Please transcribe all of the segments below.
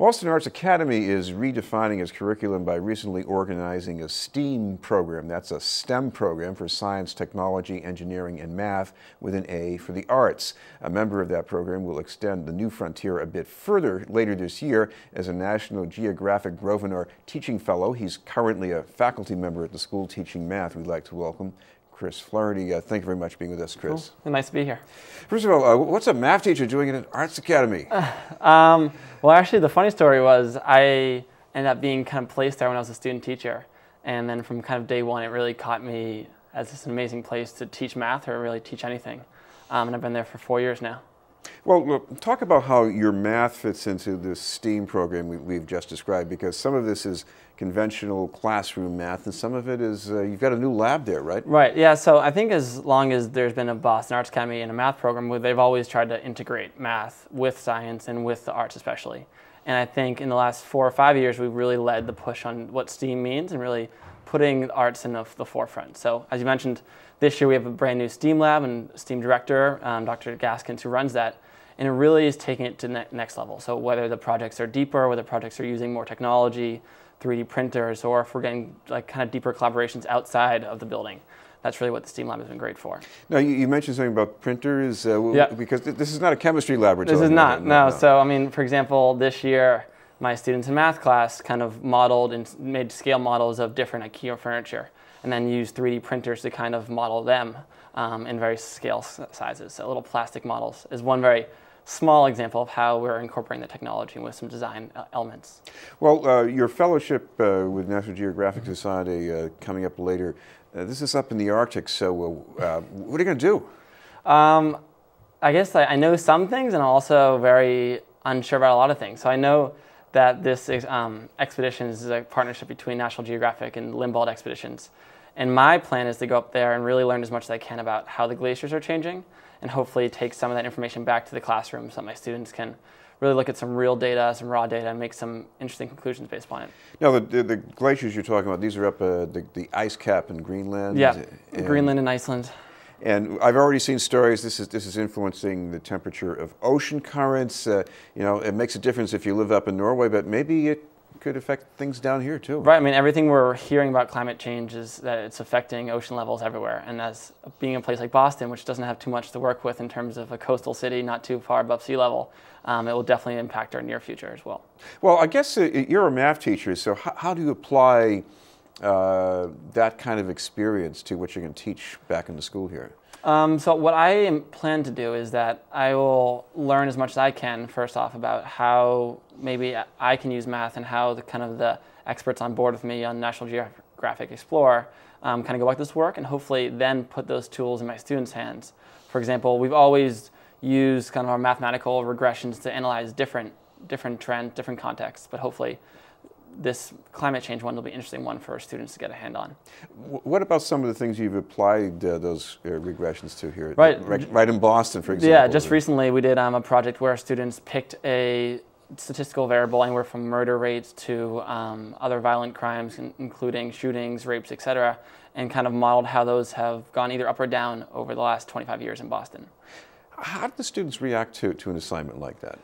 Boston Arts Academy is redefining its curriculum by recently organizing a STEAM program. That's a STEM program for science, technology, engineering, and math with an A for the arts. A member of that program will extend the new frontier a bit further later this year as a National Geographic Grosvenor Teaching Fellow. He's currently a faculty member at the school teaching math. We'd like to welcome Chris Flaherty. Thank you very much for being with us, Chris. Cool. Nice to be here. First of all, what's a math teacher doing in an arts academy? Well, actually, the funny story was I ended up being kind of placed there when I was a student teacher. And then from kind of day one, it really caught me as this amazing place to teach math or really teach anything. And I've been there for 4 years now. Well, look, talk about how your math fits into this STEAM program we've just described, because some of this is conventional classroom math and some of it is, you've got a new lab there, right? Right, yeah, so I think as long as there's been a Boston Arts Academy and a math program, they've always tried to integrate math with science and with the arts especially. And I think in the last 4 or 5 years, we've really led the push on what STEAM means and really putting the arts in the forefront. So as you mentioned, this year we have a brand new STEAM lab and STEAM director, Dr. Gaskins, who runs that. And it really is taking it to the next level. So whether the projects are deeper, whether projects are using more technology, 3D printers, or if we're getting like kind of deeper collaborations outside of the building. That's really what the STEAM lab has been great for. Now, you mentioned something about printers, yeah. Because this is not a chemistry laboratory. This is not, no. So, I mean, for example, this year, my students in math class kind of modeled and made scale models of different IKEA furniture, and then used 3D printers to kind of model them in various scale sizes. So little plastic models is one very small example of how we're incorporating the technology with some design elements. Well, your fellowship with National Geographic Society coming up later, this is up in the Arctic, so what are you going to do? I guess I know some things and I'm also very unsure about a lot of things. So I know that this expedition is a partnership between National Geographic and Limbold Expeditions. And my plan is to go up there and really learn as much as I can about how the glaciers are changing and hopefully take some of that information back to the classroom so that my students can really look at some real data, some raw data, and make some interesting conclusions based upon it. Now, the glaciers you're talking about, these are up the ice cap in Greenland? Yeah, Greenland and Iceland. And I've already seen stories, this is influencing the temperature of ocean currents. You know, it makes a difference if you live up in Norway, but maybe it could affect things down here too. Right, I mean, everything we're hearing about climate change is that it's affecting ocean levels everywhere. And as being a place like Boston, which doesn't have too much to work with in terms of a coastal city, not too far above sea level, it will definitely impact our near future as well. Well, I guess you're a math teacher, so how do you apply that kind of experience to what you're going to teach back in the school here? So what I plan to do is that I will learn as much as I can, first off, about how maybe I can use math and how the experts on board with me on National Geographic Explorer kind of go about this work and hopefully then put those tools in my students' hands. For example, we've always used kind of our mathematical regressions to analyze different trends, different contexts, but hopefully this climate change one will be an interesting one for students to get a hand on. What about some of the things you've applied those regressions to here? Right in Boston, for example. Yeah, just recently we did a project where students picked a statistical variable anywhere from murder rates to other violent crimes, including shootings, rapes, etc., and kind of modeled how those have gone either up or down over the last 25 years in Boston. How do the students react to an assignment like that?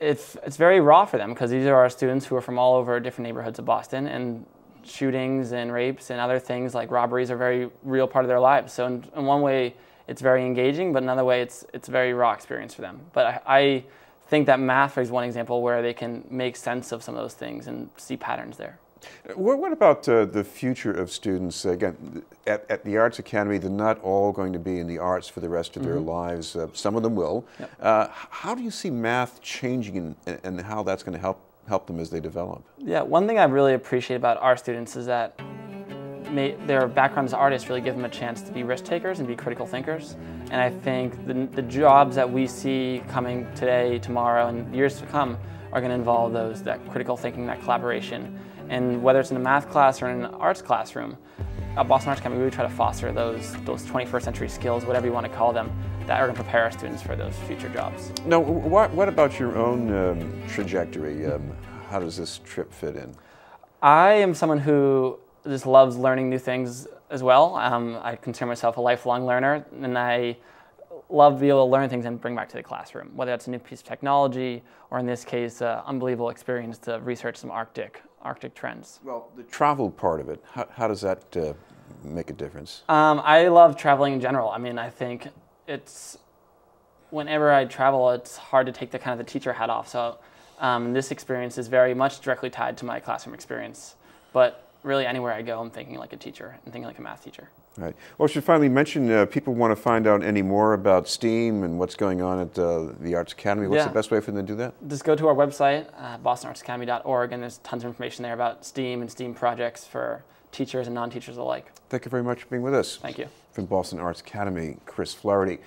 It's very raw for them because these are our students who are from all over different neighborhoods of Boston, and shootings and rapes and other things like robberies are a very real part of their lives. So in one way it's very engaging, but another way it's a very raw experience for them. But I think that math is one example where they can make sense of some of those things and see patterns there. What about the future of students? Again, at the Arts Academy, they're not all going to be in the arts for the rest of their lives. Some of them will. Yep. How do you see math changing and how that's going to help them as they develop? Yeah, one thing I really appreciate about our students is that their background as artists really give them a chance to be risk takers and be critical thinkers. And I think the jobs that we see coming today, tomorrow, and years to come are going to involve that critical thinking, that collaboration. And whether it's in a math class or in an arts classroom, at Boston Arts Academy, we really try to foster those 21st century skills, whatever you want to call them, that are going to prepare our students for those future jobs. Now, what about your own trajectory? How does this trip fit in? I am someone who just loves learning new things as well. I consider myself a lifelong learner, and I love to be able to learn things and bring back to the classroom, whether that's a new piece of technology or in this case, unbelievable experience to research some Arctic trends. Well, the travel part of it, how does that make a difference? I love traveling in general. I mean, I think whenever I travel, it's hard to take the kind of the teacher hat off. So this experience is very much directly tied to my classroom experience. But really, anywhere I go, I'm thinking like a teacher and thinking like a math teacher. Right. Well, I should finally mention, people want to find out any more about STEAM and what's going on at the Arts Academy. What's the best way for them to do that? Just go to our website, bostonartsacademy.org, and there's tons of information there about STEAM and STEAM projects for teachers and non-teachers alike. Thank you very much for being with us. Thank you. From Boston Arts Academy, Chris Flaherty.